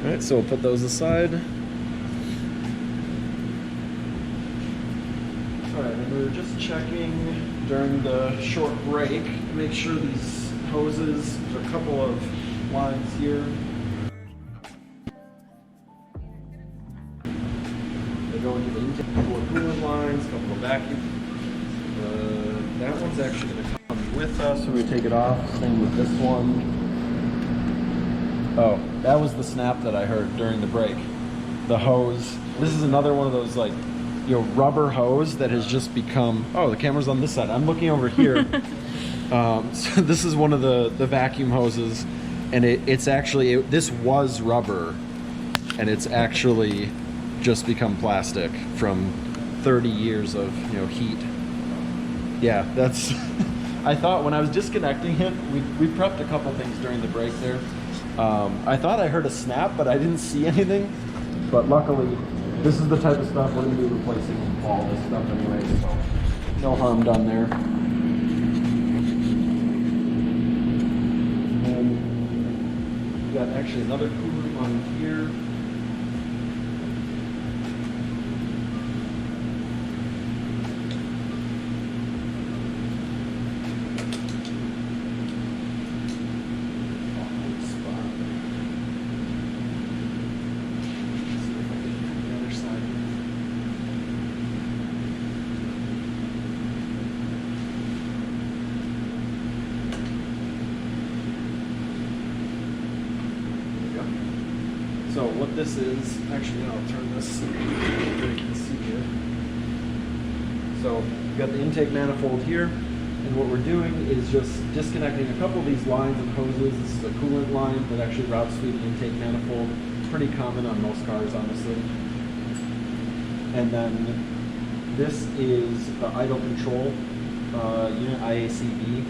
All right, so we'll put those aside. All right, and we were just checking during the short break to make sure these hoses, there's a couple of lines here. They go into the intake, a couple of coolant lines, a couple of vacuum. That one's actually going to come with us, so we take it off. Same with this one. Oh, that was the snap that I heard during the break. The hose. This is another one of those, like, you know, rubber hose that has just become. Oh, the camera's on this side. I'm looking over here. So this is one of the vacuum hoses, and it's actually this was rubber, and it's actually just become plastic from 30 years of, you know, heat. Yeah, that's. I thought when I was disconnecting it, we prepped a couple things during the break there. I thought I heard a snap, but I didn't see anything. But luckily, this is the type of stuff we're going to be replacing all this stuff anyway, so no harm done there. And we got actually another coolant line here. So what this is, actually I'll turn this so you can see here. So we've got the intake manifold here, and what we're doing is just disconnecting a couple of these lines and hoses. This is a coolant line that actually routes through the intake manifold. Pretty common on most cars, honestly. And then this is the idle control unit, IACV.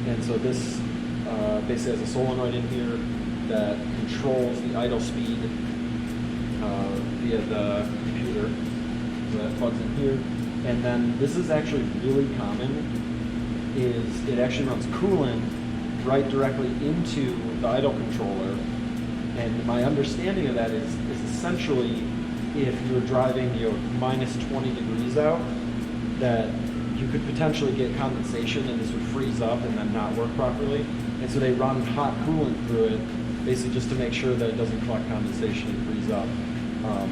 And so this basically has a solenoid in here that controls the idle speed via the computer. So that plugs in here. And then this is actually really common, is it actually runs coolant right directly into the idle controller. And my understanding of that is essentially if you're driving, you know, minus 20 degrees out, that you could potentially get condensation and this would freeze up and then not work properly. And so they run hot coolant through it, basically just to make sure that it doesn't collect condensation and freeze up.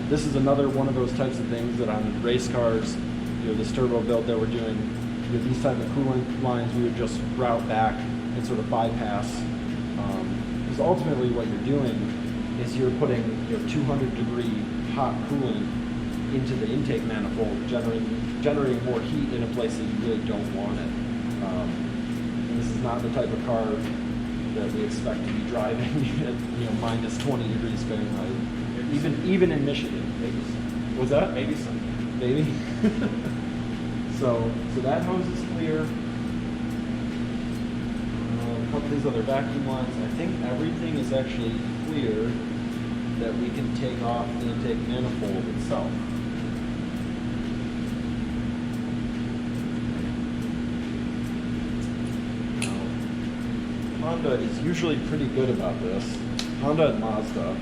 This is another one of those types of things that on race cars, you know, this turbo build that we're doing, with these type of coolant lines, we would just route back and sort of bypass. Because ultimately what you're doing is you're putting, you know, 200 degree hot coolant into the intake manifold, generating more heat in a place that you really don't want it. And this is not the type of car that we expect to be driving at, you know, minus 20 degrees Fahrenheit, even in Michigan. Maybe. Was that? Maybe some. Maybe. So that hose is clear. A couple of these other vacuum lines. I think everything is actually clear that we can take off the intake manifold itself. Honda is usually pretty good about this. Honda and Mazda.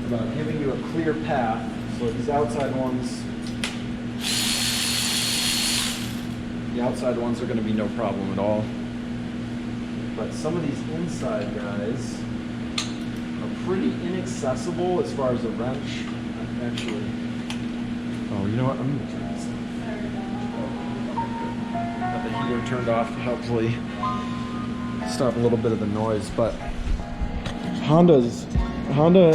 About giving you a clear path. So these outside ones, the outside ones are going to be no problem at all. But some of these inside guys are pretty inaccessible as far as a wrench. Actually, oh, you know what? I'm going to turn this on. Got the heater turned off to hopefully stop a little bit of the noise. But Honda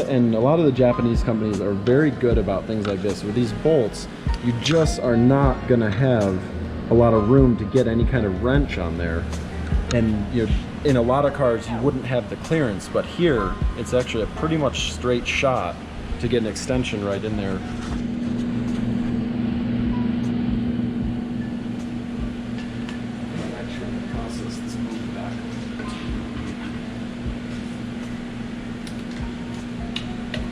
and a lot of the Japanese companies are very good about things like this. With these bolts, you just are not going to have a lot of room to get any kind of wrench on there. And you know, in a lot of cars, you wouldn't have the clearance, but here, it's actually a pretty much straight shot to get an extension right in there.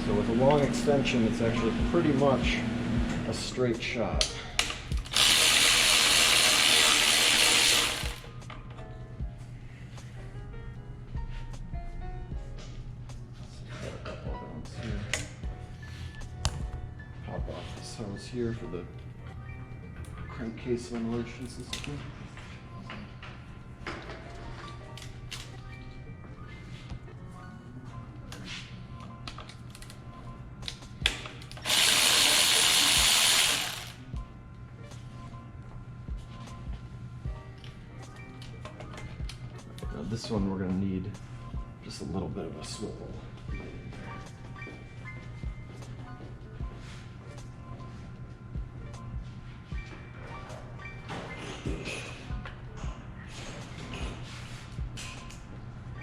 So with a long extension, it's actually pretty much a straight shot. goes here for the crankcase ventilation system. Now this one we're going to need just a little bit of a swivel.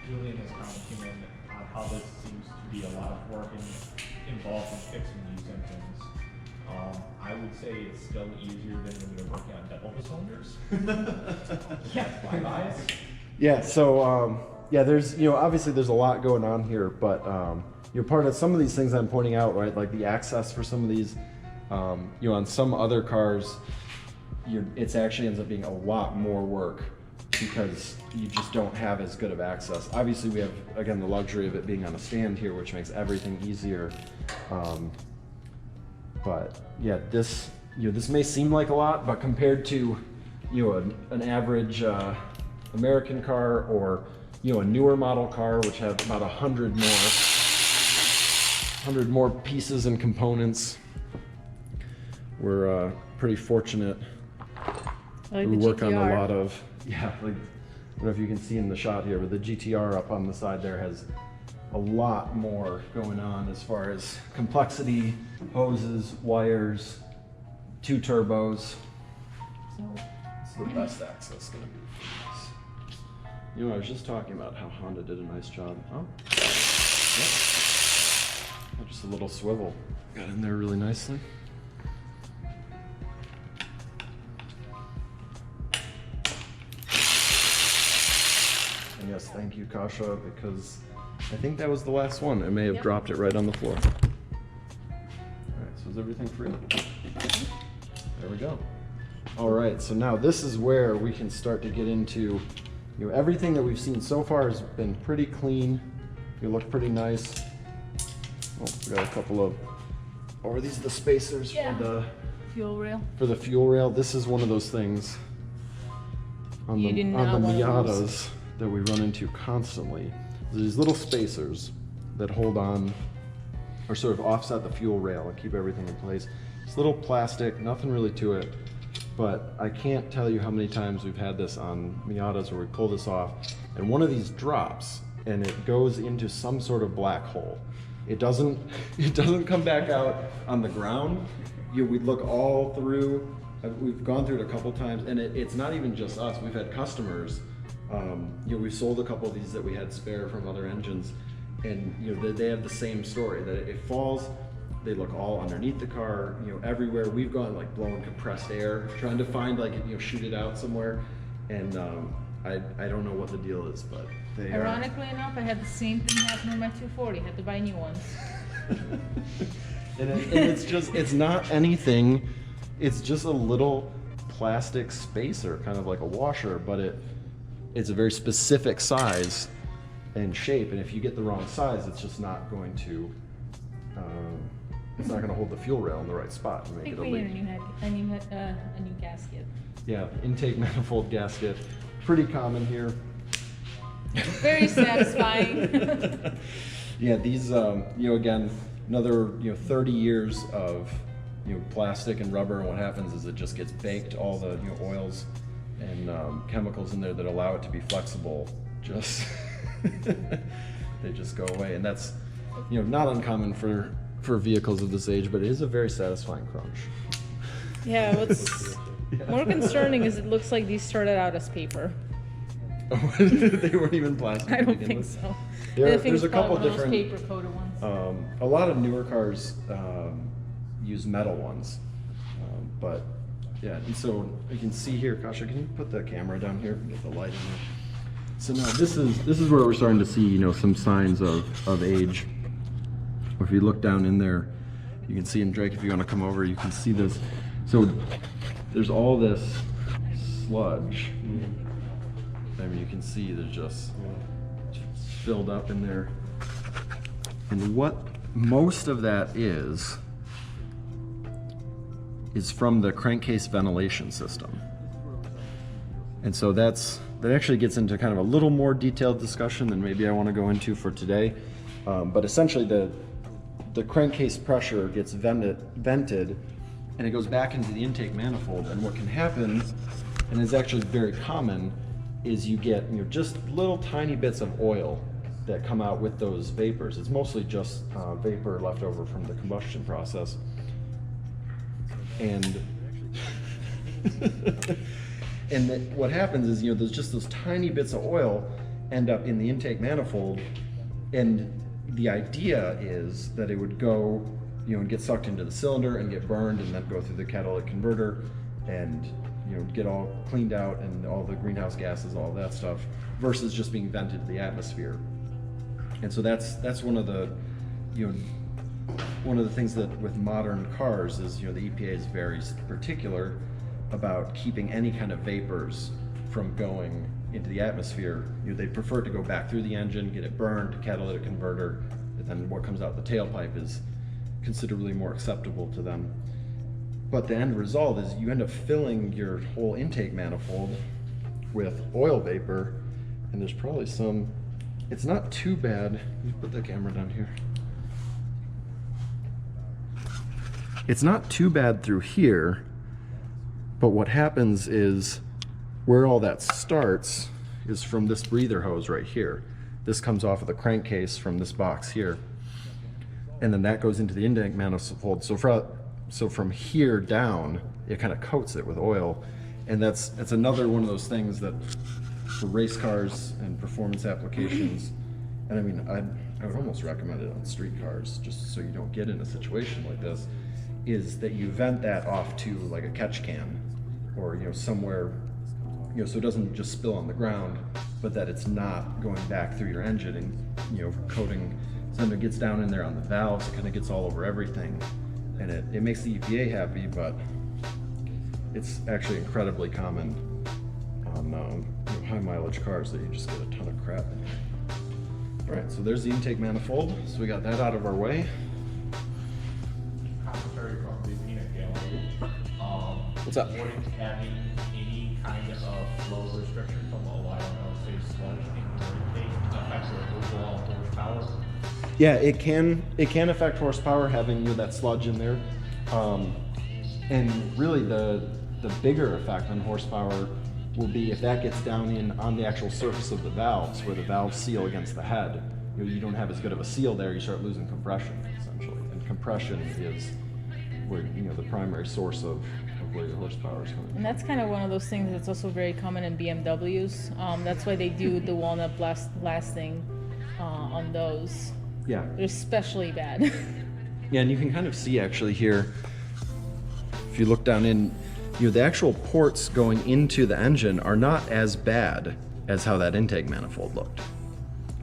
Julian has commented on how this seems to be a lot of work involved in fixing these engines. I would say it's still easier than when you're working on double the cylinders. Yeah, my eyes. Yeah, so yeah, there's, you know, obviously there's a lot going on here, but you're part of some of these things I'm pointing out, right? Like the access for some of these, you know, on some other cars, it's actually ends up being a lot more work because you just don't have as good of access. Obviously we have, again, the luxury of it being on a stand here, which makes everything easier. But yeah, this, you know, this may seem like a lot, but compared to, you know, an average American car, or, you know, a newer model car, which have about 100 more pieces and components, we're pretty fortunate. Like we the work on a GTR. lot of, yeah, like, I don't know if you can see in the shot here, but the GTR up on the side there has a lot more going on as far as complexity, hoses, wires, 2 turbos. So, It's the best access gonna be for this. You know, I was just talking about how Honda did a nice job. Oh, yep. Oh, just a little swivel. Got in there really nicely. And yes, thank you, Kasha, because I think that was the last one. I may have dropped it right on the floor. All right, so is everything free? There we go. All right, so now this is where we can start to get into, you know, everything that we've seen so far has been pretty clean. You look pretty nice. Oh, we got a couple of, oh, are these the spacers Yeah. for the fuel rail. fuel rail? This is one of those things on You the do not want Miatas that we run into constantly. These little spacers that hold on or sort of offset the fuel rail and keep everything in place. It's little plastic, nothing really to it, but I can't tell you how many times we've had this on Miatas where we pull this off and one of these drops and it goes into some sort of black hole. It doesn't come back out on the ground. We look all through, we've gone through it a couple times, and it's not even just us. We've had customers, you know, we've sold a couple of these that we had spare from other engines, and you know, they have the same story, that it falls, they look all underneath the car, you know, everywhere. We've gone like blowing compressed air, trying to find, like, you know, shoot it out somewhere, and I don't know what the deal is, but they Ironically enough, I had the same thing happen with my 240. Had to buy new ones. and it's just, it's not anything, it's just a little plastic spacer, kind of like a washer, but it's a very specific size and shape, and if you get the wrong size, it's just not going to, it's not going to hold the fuel rail in the right spot and I make think it a we leak. need a new gasket. Yeah, intake manifold gasket, pretty common here. Very satisfying. Yeah, these, you know, again, another, you know, 30 years of, you know, plastic and rubber, and what happens is it just gets baked, all the, you know, oils and chemicals in there that allow it to be flexible, just, they just go away. And that's, you know, not uncommon for vehicles of this age, but it is a very satisfying crunch. Yeah, what's more concerning is it looks like these started out as paper. They weren't even plastic. I to don't begin think with. so. There's a couple different paper coated ones. A lot of newer cars use metal ones, but yeah. And so you can see here, Kasha, can you put the camera down here? Get the light in there. So now this is where we're starting to see, you know, some signs of age. If you look down in there, you can see, and Drake, if you want to come over, you can see this. So there's all this sludge. I mean, you can see there's just filled up in there. And what most of that is is from the crankcase ventilation system. And so that actually gets into kind of a little more detailed discussion than maybe I want to go into for today. But essentially the crankcase pressure gets vented and it goes back into the intake manifold. And what can happen, and is actually very common, is you get just little tiny bits of oil that come out with those vapors. It's mostly just vapor left over from the combustion process. And what happens is, there's just those tiny bits of oil end up in the intake manifold, and the idea is that it would go, and get sucked into the cylinder and get burned and then go through the catalytic converter and, get all cleaned out and all the greenhouse gases, all that stuff, versus just being vented to the atmosphere. And so that's one of the, one of the things that with modern cars is, the EPA is very particular about keeping any kind of vapors from going into the atmosphere. They prefer to go back through the engine, get it burned, catalytic converter, and then what comes out the tailpipe is considerably more acceptable to them. But the end result is you end up filling your whole intake manifold with oil vapor, and there's probably some, it's not too bad. Let me put the camera down here. It's not too bad through here, but what happens is where all that starts is from this breather hose right here. This comes off of the crankcase from this box here, and then that goes into the intake manifold. So from here down, it kind of coats it with oil, and that's another one of those things that for race cars and performance applications, and I mean, I would almost recommend it on street cars, just so you don't get in a situation like this, is that you vent that off to like a catch can, or somewhere, so it doesn't just spill on the ground, but that it's not going back through your engine and coating. So it gets down in there on the valves, it kind of gets all over everything, and it makes the EPA happy, but it's actually incredibly common on high mileage cars that you just get a ton of crap in here. All right, so there's the intake manifold. So we got that out of our way. Commentary from the peanut gallery. What's up? Wouldn't having any kind of flow restriction from say sludge in your intake affect your overall horsepower? Yeah, it can affect horsepower having that sludge in there, and really the bigger effect on horsepower will be if that gets down on the actual surface of the valves, where the valves seal against the head. You don't have as good of a seal there, you start losing compression essentially, and compression is where the primary source of where your horsepower is coming from. And that's kind of one of those things that's also very common in BMWs. That's why they do the walnut blasting on those. Yeah. They're especially bad. Yeah, and you can kind of see actually here, if you look down in, the actual ports going into the engine are not as bad as how that intake manifold looked.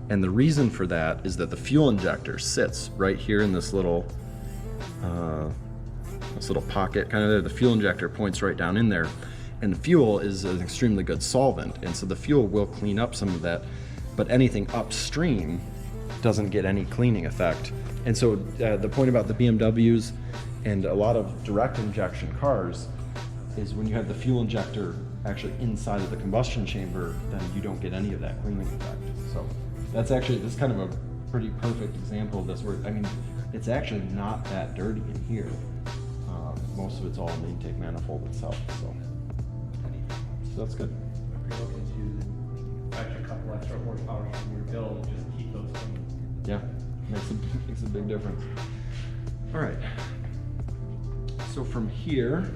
And the reason for that is that the fuel injector sits right here in this little pocket kind of there. The fuel injector points right down in there, and the fuel is an extremely good solvent, and so the fuel will clean up some of that, but anything upstream doesn't get any cleaning effect. And so the point about the BMWs and a lot of direct injection cars is when you have the fuel injector actually inside of the combustion chamber, then you don't get any of that cleaning effect. So this is kind of a pretty perfect example of this, where, I mean, it's actually not that dirty in here. Most of it's all in the intake manifold itself, so that's good. If you're looking to fetch a couple extra horsepower from your build, just keep those clean. Yeah, makes a big difference. All right, so from here,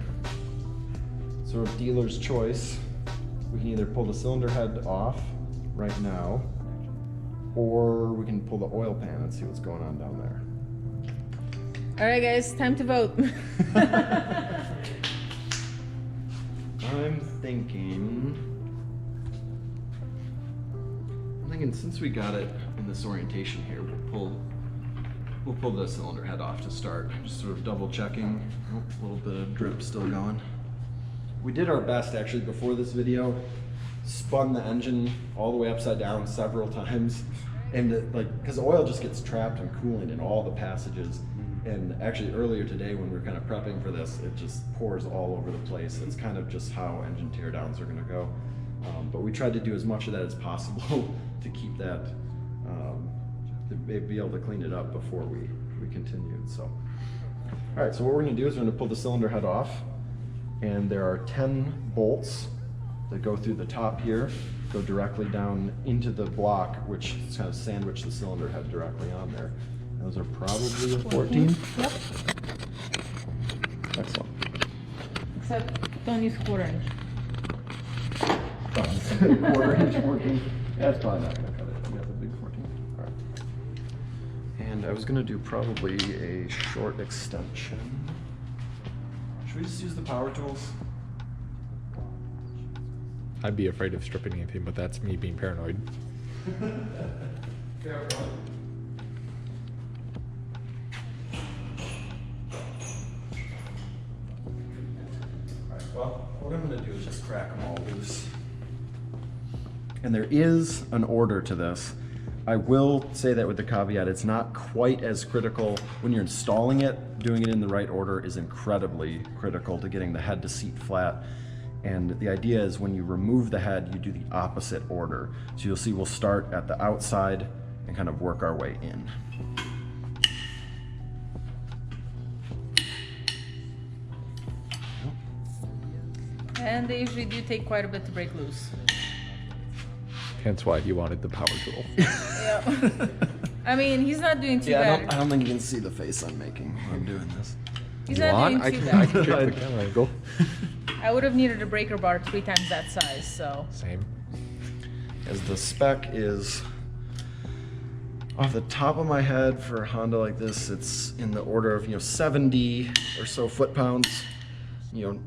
sort of dealer's choice, we can either pull the cylinder head off right now, or we can pull the oil pan and see what's going on down there. All right, guys, time to vote. I'm thinking since we got it in this orientation here, we'll pull the cylinder head off to start. Just sort of double checking. Oh, a little bit of drip still going. We did our best actually before this video, spun the engine all the way upside down several times, and because oil just gets trapped and cooling in all the passages, And actually earlier today when we were kind of prepping for this, it just pours all over the place. It's kind of just how engine teardowns are gonna go. But we tried to do as much of that as possible to keep that, to be able to clean it up before we continued, so. All right, so what we're gonna do is we're gonna pull the cylinder head off, and there are 10 bolts that go through the top here, go directly down into the block, which kind of sandwich the cylinder head directly on there. Those are probably a 14. Yep. Excellent. Except don't use quarter-inch. Quarter-inch 14. That's probably not gonna cut it. You got the big 14. All right. And I was gonna do probably a short extension. Should we just use the power tools? I'd be afraid of stripping anything, but that's me being paranoid. Careful. Well, what I'm going to do is just crack them all loose. And there is an order to this. I will say that with the caveat, it's not quite as critical when you're installing it. Doing it in the right order is incredibly critical to getting the head to seat flat. And the idea is when you remove the head, you do the opposite order. So you'll see we'll start at the outside and kind of work our way in. And they usually do take quite a bit to break loose. Hence why he wanted the power tool. Yeah. I mean, he's not doing too I bad. don't think you can see the face I'm making when I'm doing this. He's You not want? doing too I bad. can check the camera angle. I would have needed a breaker bar 3 times that size, so. Same. As the spec is off the top of my head for a Honda like this, it's in the order of 70 or so foot-pounds.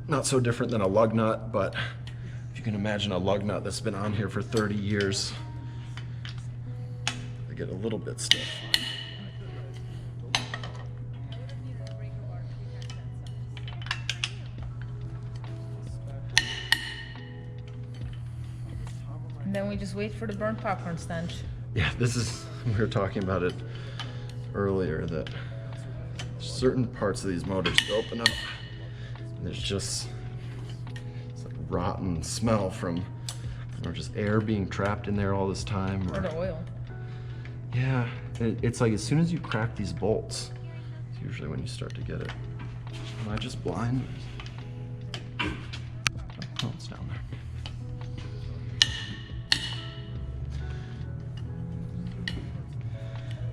Not so different than a lug nut, but if you can imagine a lug nut that's been on here for 30 years, they get a little bit stiff. And then we just wait for the burnt popcorn stench. Yeah, this is, we were talking about it earlier, that certain parts of these motors open up and there's just this like rotten smell from just air being trapped in there all this time. Or the oil. Yeah, it's like as soon as you crack these bolts, it's usually when you start to get it. Am I just blind? Oh, it's down there.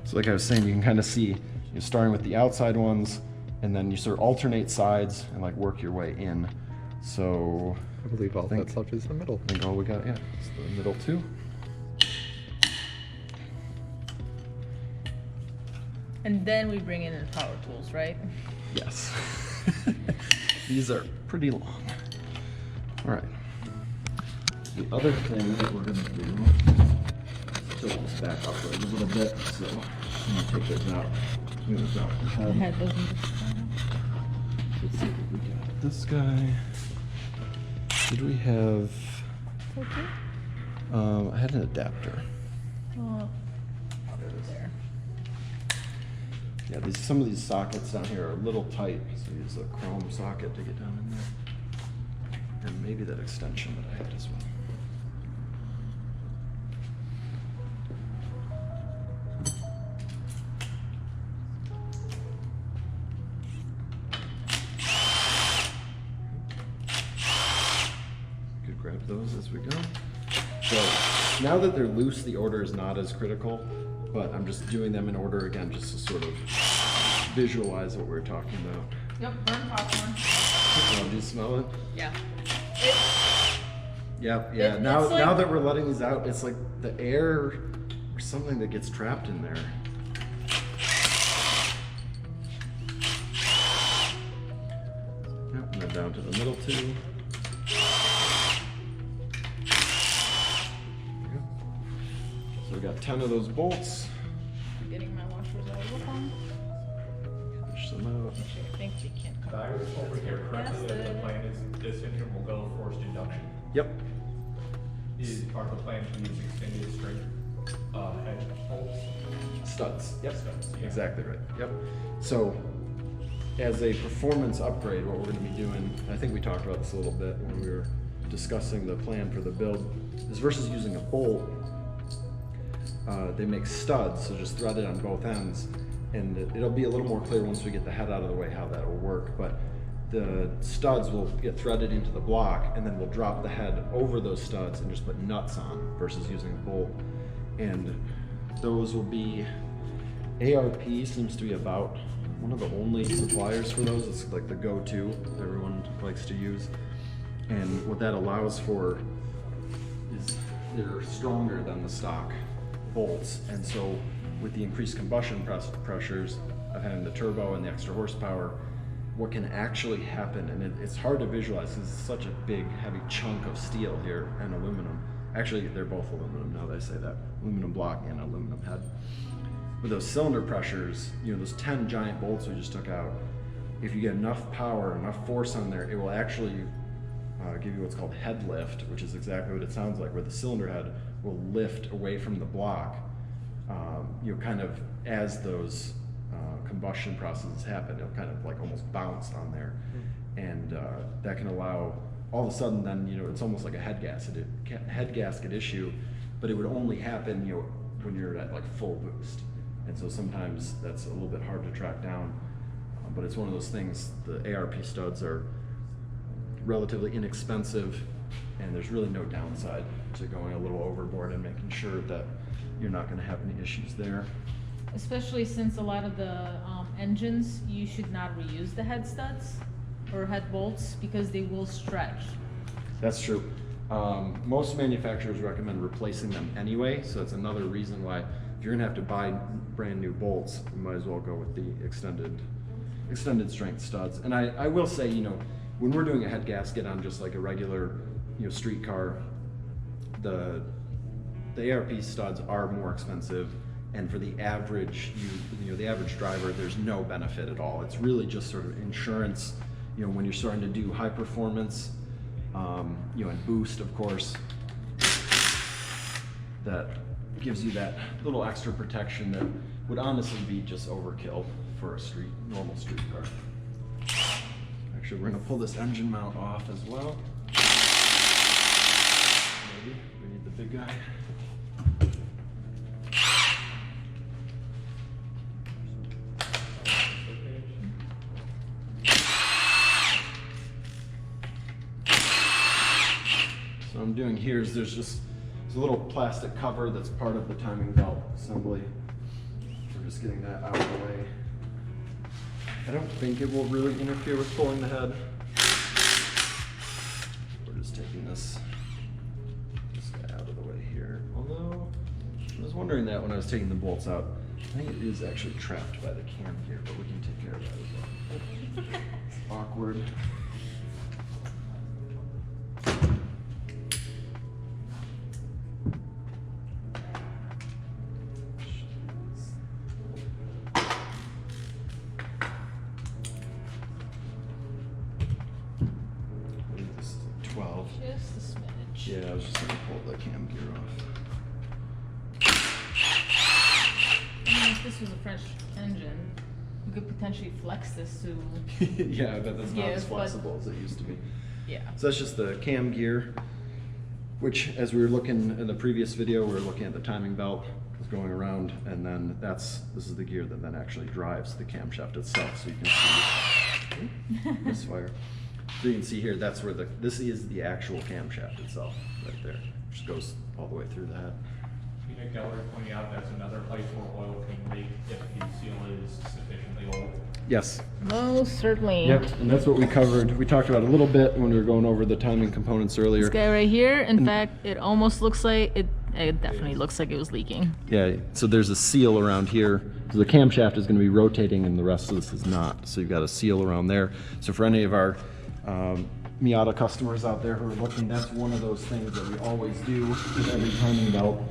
So like I was saying, you can kind of see you're starting with the outside ones, and then you sort of alternate sides and like work your way in. So I believe all that's left is the middle. I think all we got, yeah, it's the middle two. And then we bring in the power tools, right? Yes. These are pretty long. All right. The other thing that we're gonna do, tilt this back up a little bit, so I'm gonna take this out. Move this out. The head doesn't just Let's see what we got. This guy. Did we have? okay. I had an adapter. Oh, there. Yeah, some of these sockets down here are a little tight, so we use a chrome socket to get down in there. And maybe that extension that I had as well. Could grab those as we go. So now that they're loose, the order is not as critical, but I'm just doing them in order again, just to sort of visualize what we're talking about. Yep, burnt popcorn. Oh, do you smell it? Yeah. Yep, yeah. It's Now like- that we're letting these out, it's like the air or something that gets trapped in there. Yep, and then down to the middle two. So we got 10 of those bolts. I'm getting my washers out of the phone. Push them out. I think you can. If I over here correctly, the plan is this engine will go forced induction. Yep. Is part of the plan to use extended string? Head bolts. Studs. Yep. Studs, yeah. Exactly right. Yep. So, as a performance upgrade, what we're going to be doing, I think we talked about this a little bit when we were discussing the plan for the build, is versus using a bolt, they make studs, so just threaded on both ends, and it'll be a little more clear once we get the head out of the way how that will work. But the studs will get threaded into the block, and then we'll drop the head over those studs and just put nuts on versus using a bolt. And those will be, ARP seems to be about one of the only suppliers for those. It's like the go-to everyone likes to use. And what that allows for is they're stronger than the stock bolts. And so with the increased combustion pressures of having the turbo and the extra horsepower, what can actually happen, and it's hard to visualize because it's such a big, heavy chunk of steel here and aluminum. Actually, they're both aluminum now that I say that. Aluminum block and aluminum head. With those cylinder pressures, you know, those 10 giant bolts we just took out, if you get enough power, enough force on there, it will actually give you what's called head lift, which is exactly what it sounds like, where the cylinder head will lift away from the block, you know, kind of as those combustion processes happen. It'll kind of like almost bounce on there. And that can allow, all of a sudden then, you know, it's almost like a head gasket issue, but it would only happen, you know, when you're at like full boost. And so sometimes that's a little bit hard to track down, but it's one of those things. The ARP studs are relatively inexpensive, and there's really no downside to going a little overboard and making sure that you're not going to have any issues there. Especially since a lot of the engines, you should not reuse the head studs or head bolts because they will stretch. That's true. Most manufacturers recommend replacing them anyway, so it's another reason why if you're gonna have to buy brand new bolts, you might as well go with the extended strength studs. And I will say, you know, when we're doing a head gasket on just like a regular, you know, street car, the ARP studs are more expensive, and for the average, you know, the average driver, there's no benefit at all. It's really just sort of insurance, you know, when you're starting to do high performance, you know, and boost, of course, that gives you that little extra protection that would honestly be just overkill for a normal street car. Actually, we're gonna pull this engine mount off as well. Maybe we need the big guy. So what I'm doing here is there's a little plastic cover that's part of the timing belt assembly. We're just getting that out of the way. I don't think it will really interfere with pulling the head. We're just taking this guy out of the way here. Although, I was wondering that when I was taking the bolts out. I think it is actually trapped by the cam here, but we can take care of that as well. Awkward. Just a smidge. Yeah, I was just gonna pull the cam gear off. I mean, if this was a French engine, we could potentially flex this to. Yeah, I bet that's not Yeah, as but- flexible as it used to be. Yeah. So that's just the cam gear, which as we were looking in the previous video, we were looking at the timing belt was going around, and then this is the gear that then actually drives the camshaft itself. So you can see misfire. So you can see here, that's where this is the actual camshaft itself, right there, which goes all the way through the head. Nick Geller pointing out that's another place where oil can leak if the seal is sufficiently old. Yes. Most certainly. Yep, and that's what we covered. We talked about it a little bit when we were going over the timing components earlier. This guy right here, in fact, it almost looks like it definitely looks like it was leaking. Yeah, so there's a seal around here. So the camshaft is going to be rotating and the rest of this is not. So you've got a seal around there. So for any of our Miata customers out there who are looking, that's one of those things that we always do with every timing belt.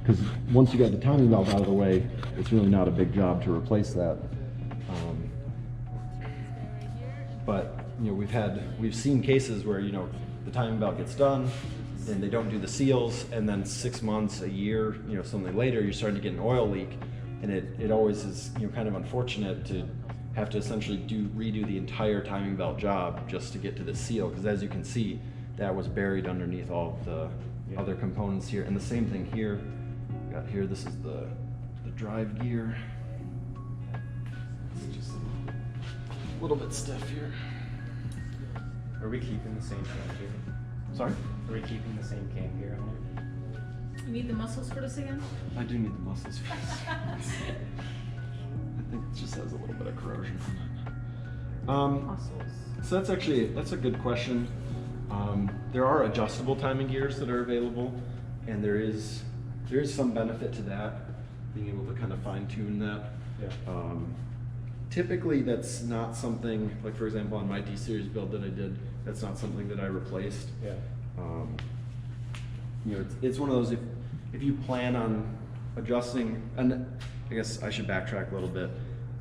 Because once you got the timing belt out of the way, it's really not a big job to replace that. But you know, we've seen cases where, you know, the timing belt gets done, and they don't do the seals, and then 6 months, a year, you know, something later, you're starting to get an oil leak, and it always is, you know, kind of unfortunate to have to essentially redo the entire timing belt job just to get to the seal, because as you can see, that was buried underneath all of the other components here. And the same thing here. Got here, this is the drive gear. It's just a little bit stiff here. Are we keeping the same cam gear? Sorry? Are we keeping the same cam gear on You need the muscles for this again? I do need the muscles for this. I think it just has a little bit of corrosion on it. Muscles. So that's a good question. There are adjustable timing gears that are available, and there is some benefit to that, being able to kind of fine tune that. Yeah. Typically, that's not something, like for example on my D series build that I did, that's not something that I replaced. Yeah. You know, it's one of those, if you plan on adjusting, and I guess I should backtrack a little bit.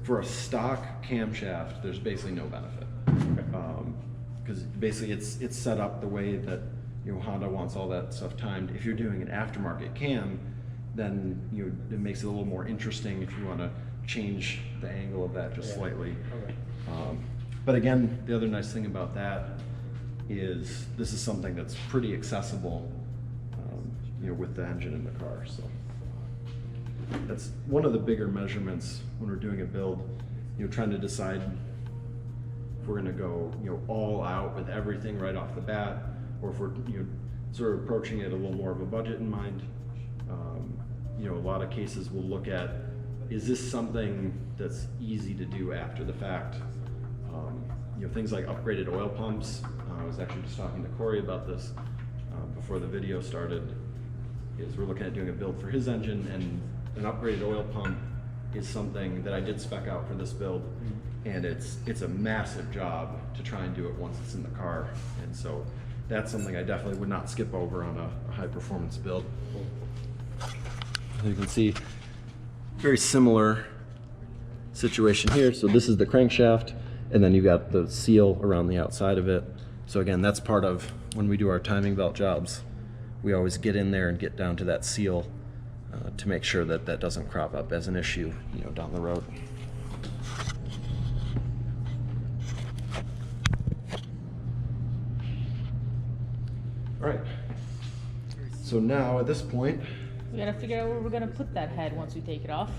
For a stock camshaft, there's basically no benefit. Because basically it's set up the way that, you know, Honda wants all that stuff timed. If you're doing an aftermarket cam, then it makes it a little more interesting if you want to change the angle of that just slightly. Okay. But again, the other nice thing about that is this is something that's pretty accessible, you know, with the engine in the car. So that's one of the bigger measurements when we're doing a build, you know, trying to decide if we're going to go, you know, all out with everything right off the bat, or if we're, you know, sort of approaching it a little more of a budget in mind. You know, a lot of cases we'll look at, is this something that's easy to do after the fact? You know, things like upgraded oil pumps. I was actually just talking to Corey about this before the video started. Is we're looking at doing a build for his engine, and an upgraded oil pump is something that I did spec out for this build, and it's a massive job to try and do it once it's in the car, and so that's something I definitely would not skip over on a high performance build. As you can see, very similar situation here. So this is the crankshaft, and then you got the seal around the outside of it. So again, that's part of when we do our timing belt jobs. We always get in there and get down to that seal to make sure that that doesn't crop up as an issue, you know, down the road. All right. So now at this point, We gotta figure out where we're gonna put that head once we take it off.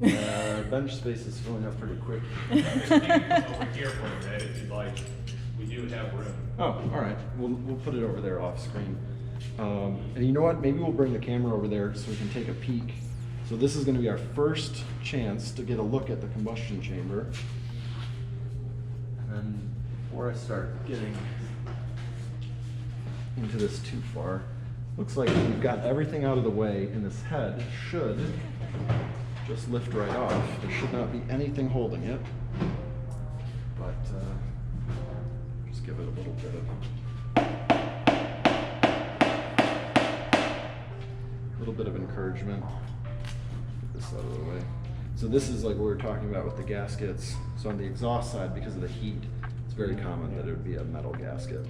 bench space is filling up pretty quick. Over here for you, Ed, if you'd like. We do have room. Oh, all right. We'll put it over there off screen. And you know what? Maybe we'll bring the camera over there so we can take a peek. So this is going to be our first chance to get a look at the combustion chamber. And then before I start getting into this too far, looks like we've got everything out of the way, and this head should just lift right off. There should not be anything holding it. But just give it a little bit of encouragement. Get this out of the way. So this is like what we were talking about with the gaskets. So on the exhaust side, because of the heat, it's very common that it would be a metal gasket,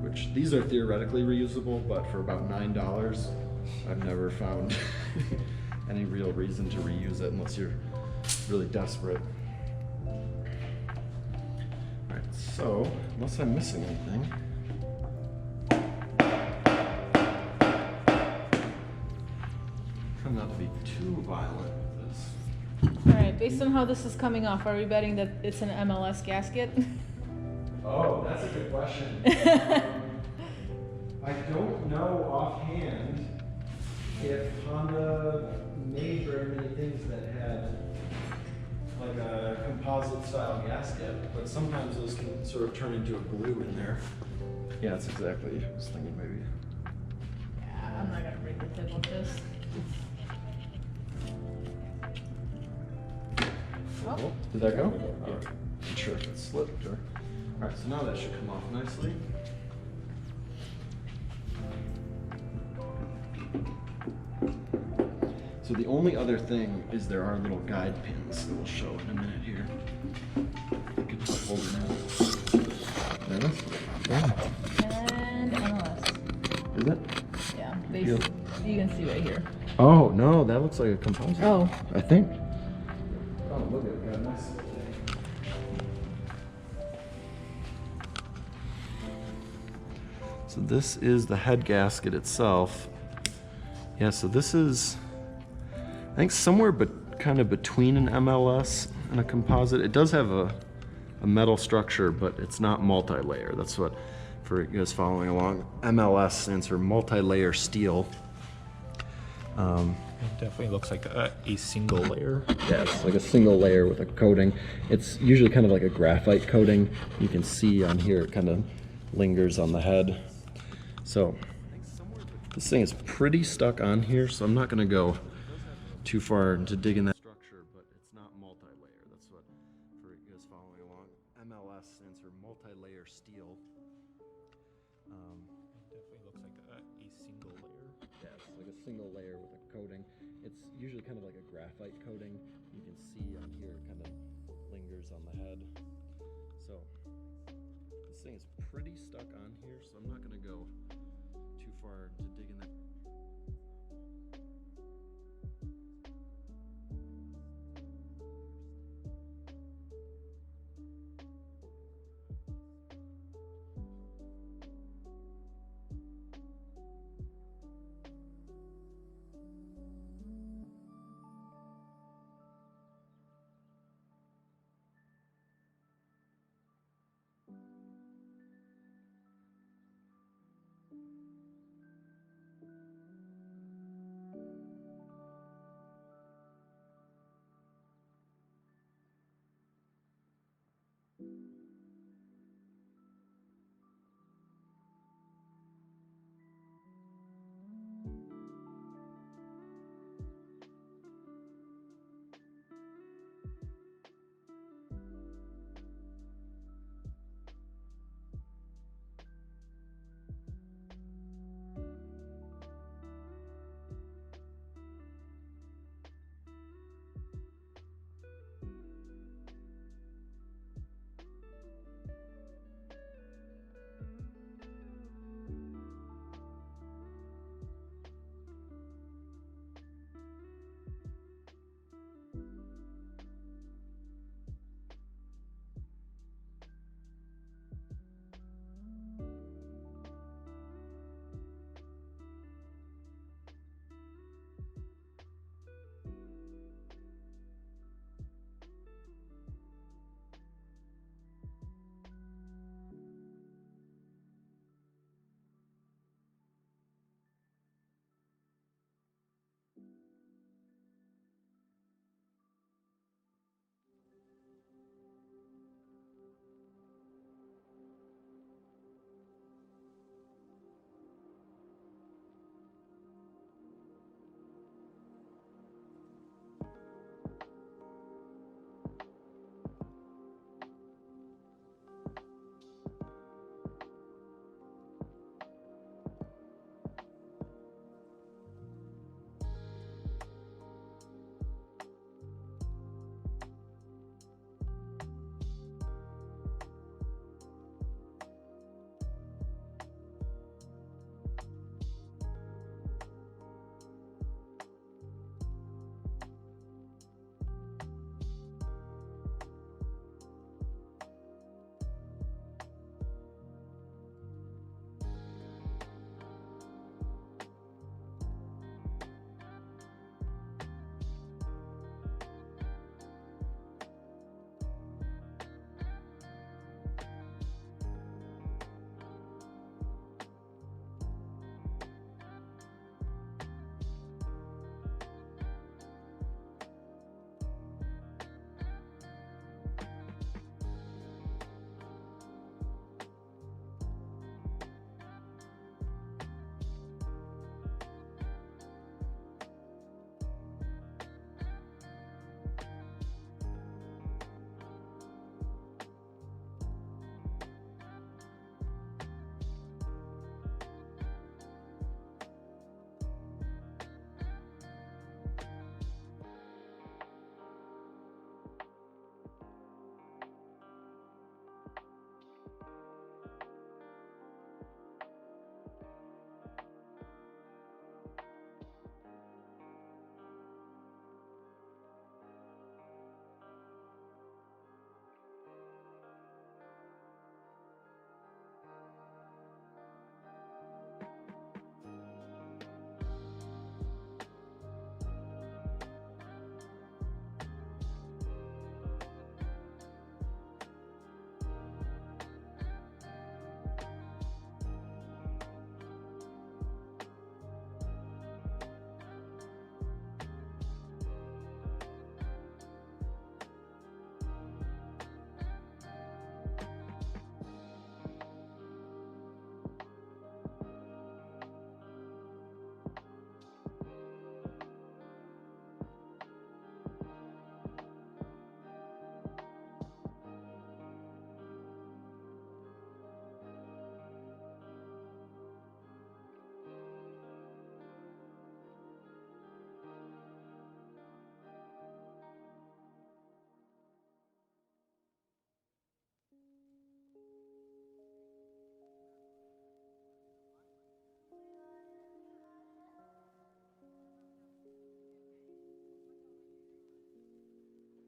which these are theoretically reusable, but for about $9, I've never found any real reason to reuse it unless you're really desperate. Alright, so unless I'm missing anything, try not to be too violent with this. Alright, based on how this is coming off, are we betting that it's an MLS gasket? Oh, that's a good question. I don't know offhand if Honda made very many things that had like a composite style gasket, but sometimes those can sort of turn into a glue in there. Yeah, that's exactly, I was thinking maybe. Yeah, I'm not gonna break the tip of this. Oh, Did that go? Yeah. I'm sure if it slipped or. Alright, so now that should come off nicely. So the only other thing is there are little guide pins that we'll show in a minute here. I could just hold it now. There it is. and MLS. Is it? Yeah, Yeah. you can see right here. Oh, no, that looks like a composite. Oh. I think. Oh, look at it, got nice. So this is the head gasket itself. Yeah, so this is, I think somewhere but kind of between an MLS and a composite. It does have a metal structure, but it's not multi-layer. That's what, for you guys following along, MLS stands for multi-layer steel. It definitely looks like a single layer. Yeah, it's like a single layer with a coating. It's usually kind of like a graphite coating. You can see on here it kind of lingers on the head. So this thing is pretty stuck on here, so I'm not going to go too far into digging that structure, but it's not multi-layer. That's what, for you guys following along, MLS stands for multi-layer steel. It definitely looks like a single layer. Yeah, it's like a single layer with a coating. It's usually kind of like a graphite coating. You can see on here it kind of lingers on the head. So this thing is pretty stuck on here, so I'm not going to go too far into digging that.